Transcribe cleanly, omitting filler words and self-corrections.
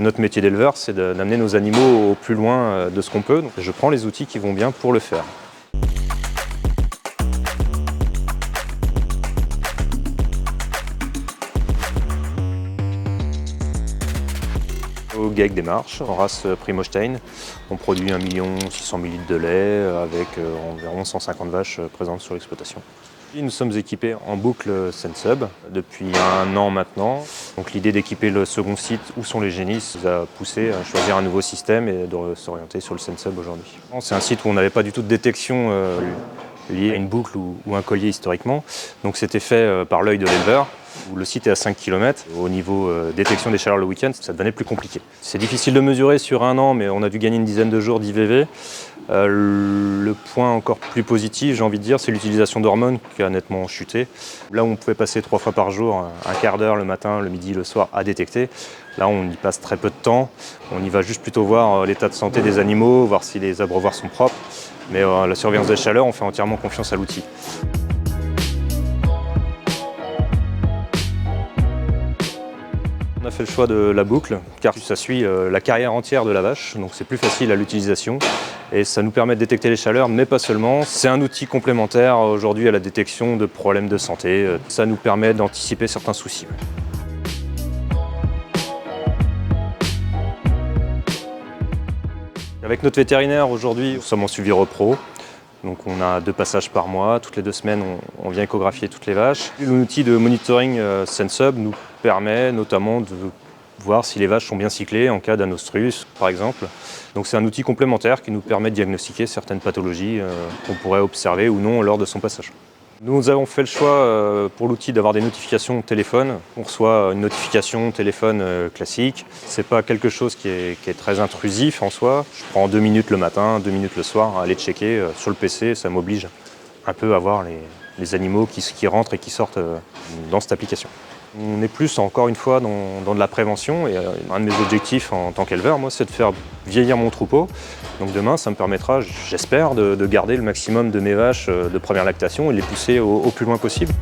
Notre métier d'éleveur, c'est d'amener nos animaux au plus loin de ce qu'on peut. Donc, je prends les outils qui vont bien pour le faire. Au GEC des Marches, en race Primostein, on produit 1 600 000 litres de lait avec environ 150 vaches présentes sur l'exploitation. Nous sommes équipés en boucle Sensub depuis 1 an maintenant. Donc l'idée d'équiper le second site où sont les génisses nous a poussé à choisir un nouveau système et de s'orienter sur le Sensub aujourd'hui. C'est un site où on n'avait pas du tout de détection liée à une boucle ou un collier historiquement. Donc c'était fait par l'œil de l'éleveur. Le site est à 5 km. Au niveau détection des chaleurs le week-end, ça devenait plus compliqué. C'est difficile de mesurer sur 1 an, mais on a dû gagner une dizaine de jours d'IVV. Le point encore plus positif, j'ai envie de dire, c'est l'utilisation d'hormones qui a nettement chuté. Là où on pouvait passer 3 fois par jour, un quart d'heure le matin, le midi, le soir à détecter, là on y passe très peu de temps. On y va juste plutôt voir l'état de santé des animaux, voir si les abreuvoirs sont propres. Mais la surveillance des chaleurs, on fait entièrement confiance à l'outil. On a fait le choix de la boucle car ça suit la carrière entière de la vache, donc c'est plus facile à l'utilisation et ça nous permet de détecter les chaleurs, mais pas seulement. C'est un outil complémentaire aujourd'hui à la détection de problèmes de santé. Ça nous permet d'anticiper certains soucis. Avec notre vétérinaire aujourd'hui, nous sommes en suivi repro. Donc on a 2 passages par mois, toutes les 2 semaines on vient échographier toutes les vaches. L'outil de monitoring Sensub nous permet notamment de voir si les vaches sont bien cyclées en cas d'anostrus par exemple. Donc c'est un outil complémentaire qui nous permet de diagnostiquer certaines pathologies qu'on pourrait observer ou non lors de son passage. Nous avons fait le choix pour l'outil d'avoir des notifications téléphone. On reçoit une notification téléphone classique. C'est pas quelque chose qui est très intrusif en soi. Je prends 2 minutes le matin, 2 minutes le soir à aller checker sur le PC. Ça m'oblige un peu à voir les animaux qui rentrent et qui sortent dans cette application. On est plus, encore une fois, dans de la prévention et un de mes objectifs en tant qu'éleveur, moi, c'est de faire vieillir mon troupeau. Donc demain, ça me permettra, j'espère, de garder le maximum de mes vaches de première lactation et de les pousser au plus loin possible.